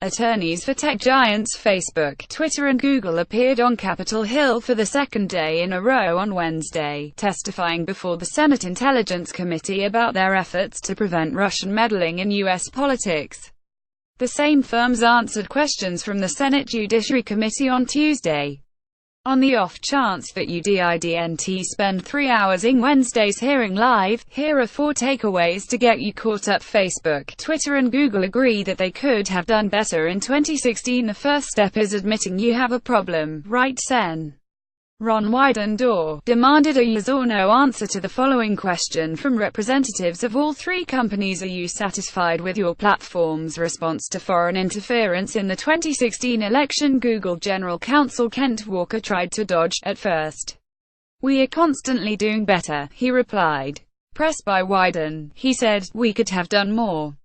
Attorneys for tech giants Facebook, Twitter and Google appeared on Capitol Hill for the second day in a row on Wednesday, testifying before the Senate Intelligence Committee about their efforts to prevent Russian meddling in U.S. politics. The same firms answered questions from the Senate Judiciary Committee on Tuesday. On the off chance that you didn't spend 3 hours in Wednesday's hearing live, here are 4 takeaways to get you caught up. Facebook, Twitter and Google agree that they could have done better in 2016. The first step is admitting you have a problem, right? Sen. Ron Wyden demanded a yes or no answer to the following question from representatives of all 3 companies. Are you satisfied with your platform's response to foreign interference in the 2016 election? Google General Counsel Kent Walker tried to dodge at first. We are constantly doing better, he replied. Pressed by Wyden, he said, we could have done more.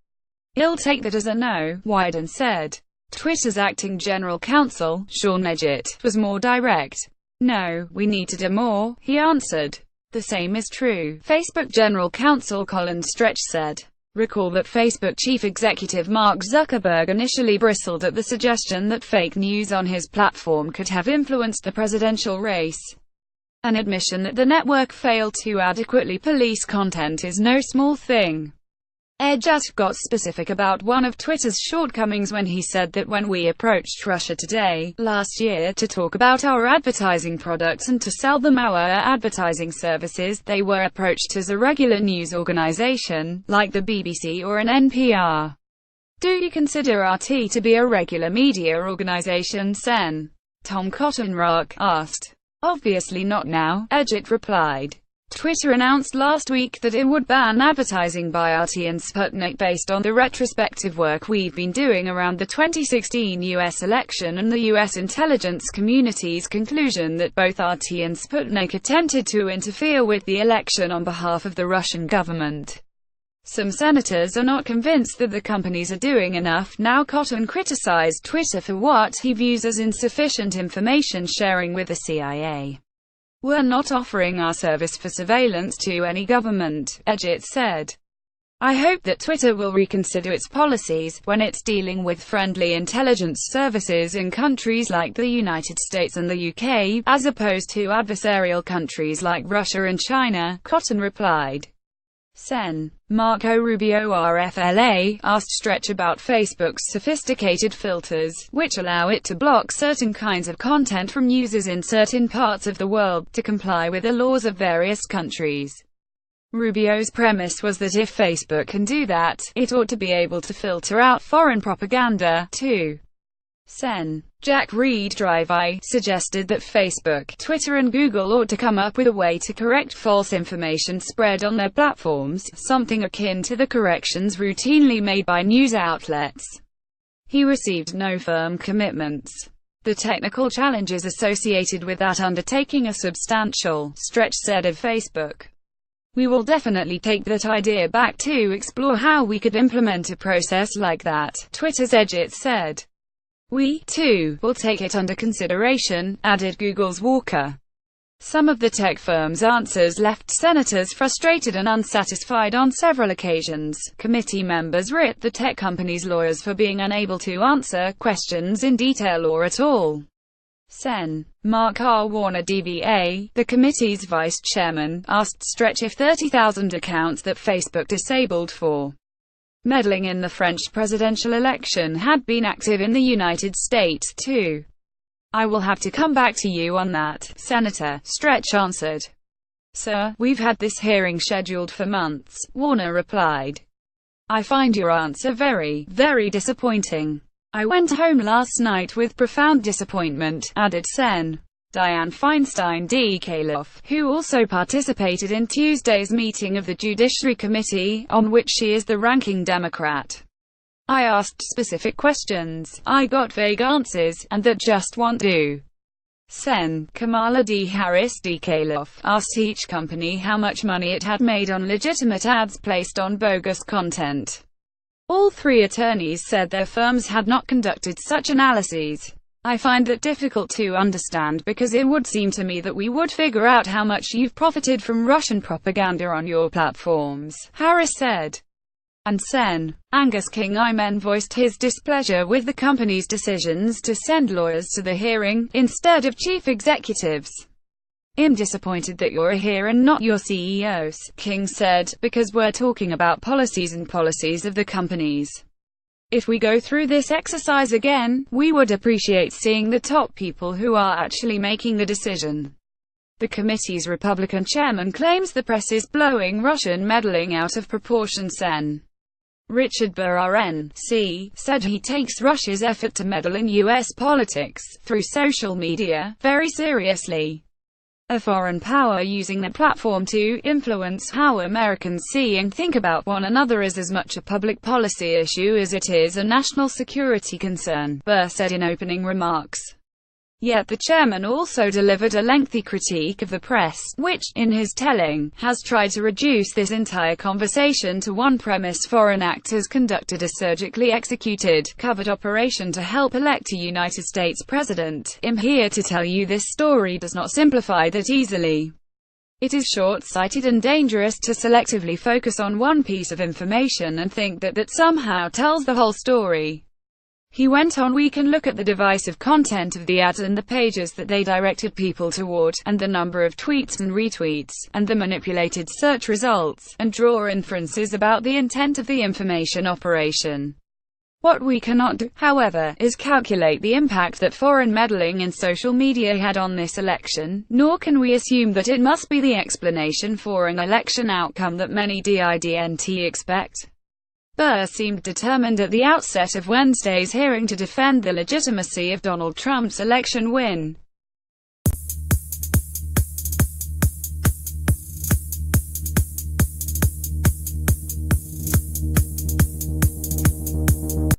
I'll take that as a no, Wyden said. Twitter's acting general counsel, Sean Edgett, was more direct. No, we need to do more, he answered. The same is true, Facebook General Counsel Colin Stretch said. Recall that Facebook chief executive Mark Zuckerberg initially bristled at the suggestion that fake news on his platform could have influenced the presidential race. An admission that the network failed to adequately police content is no small thing. Edgett got specific about one of Twitter's shortcomings when he said that when we approached Russia Today, last year, to talk about our advertising products and to sell them our advertising services, they were approached as a regular news organization, like the BBC or an NPR. Do you consider RT to be a regular media organization, Sen? Tom Cotton-Rock asked. Obviously not now, Edgett replied. Twitter announced last week that it would ban advertising by RT and Sputnik based on the retrospective work we've been doing around the 2016 U.S. election and the U.S. intelligence community's conclusion that both RT and Sputnik attempted to interfere with the election on behalf of the Russian government. Some senators are not convinced that the companies are doing enough. Now Cotton criticized Twitter for what he views as insufficient information sharing with the CIA. We're not offering our service for surveillance to any government, Edgett said. I hope that Twitter will reconsider its policies when it's dealing with friendly intelligence services in countries like the United States and the UK, as opposed to adversarial countries like Russia and China, Cotton replied. Sen. Marco Rubio RFLA asked Stretch about Facebook's sophisticated filters, which allow it to block certain kinds of content from users in certain parts of the world, to comply with the laws of various countries. Rubio's premise was that if Facebook can do that, it ought to be able to filter out foreign propaganda, too. Sen. Jack Reed-Drivey suggested that Facebook, Twitter and Google ought to come up with a way to correct false information spread on their platforms, something akin to the corrections routinely made by news outlets. He received no firm commitments. The technical challenges associated with that undertaking are substantial, Stretch said of Facebook. We will definitely take that idea back to explore how we could implement a process like that, Twitter's Edgett said. We, too, will take it under consideration, added Google's Walker. Some of the tech firm's answers left senators frustrated and unsatisfied on several occasions. Committee members ripped the tech company's lawyers for being unable to answer questions in detail or at all. Sen. Mark R. Warner DVA, the committee's vice chairman, asked Stretch if 30,000 accounts that Facebook disabled for meddling in the French presidential election had been active in the United States, too. I will have to come back to you on that, Senator, Stretch answered. Sir, we've had this hearing scheduled for months, Warner replied. I find your answer very, very disappointing. I went home last night with profound disappointment, added Sen. Dianne Feinstein D. Calof, who also participated in Tuesday's meeting of the Judiciary Committee, on which she is the ranking Democrat. I asked specific questions, I got vague answers, and that just won't do. Sen. Kamala D. Harris D. Calof asked each company how much money it had made on legitimate ads placed on bogus content. All 3 attorneys said their firms had not conducted such analyses. I find that difficult to understand because it would seem to me that we would figure out how much you've profited from Russian propaganda on your platforms, Harris said. and Sen. Angus King Imen voiced his displeasure with the company's decisions to send lawyers to the hearing, instead of chief executives. "I'm disappointed that you're here and not your CEOs," King said, "because we're talking about policies and policies of the companies. If we go through this exercise again, we would appreciate seeing the top people who are actually making the decision." The committee's Republican chairman claims the press is blowing Russian meddling out of proportion. Sen. Richard Burr RNC, said he takes Russia's effort to meddle in U.S. politics, through social media, very seriously. A foreign power using the platform to influence how Americans see and think about one another is as much a public policy issue as it is a national security concern, Burr said in opening remarks. Yet the chairman also delivered a lengthy critique of the press, which, in his telling, has tried to reduce this entire conversation to one premise: foreign actors conducted a surgically executed, covert operation to help elect a United States president. "I'm here to tell you this story does not simplify that easily. It is short-sighted and dangerous to selectively focus on one piece of information and think that that somehow tells the whole story." He went on, "We can look at the divisive content of the ads and the pages that they directed people toward, and the number of tweets and retweets, and the manipulated search results, and draw inferences about the intent of the information operation. What we cannot do, however, is calculate the impact that foreign meddling in social media had on this election, nor can we assume that it must be the explanation for an election outcome that many didn't expect." Burr seemed determined at the outset of Wednesday's hearing to defend the legitimacy of Donald Trump's election win.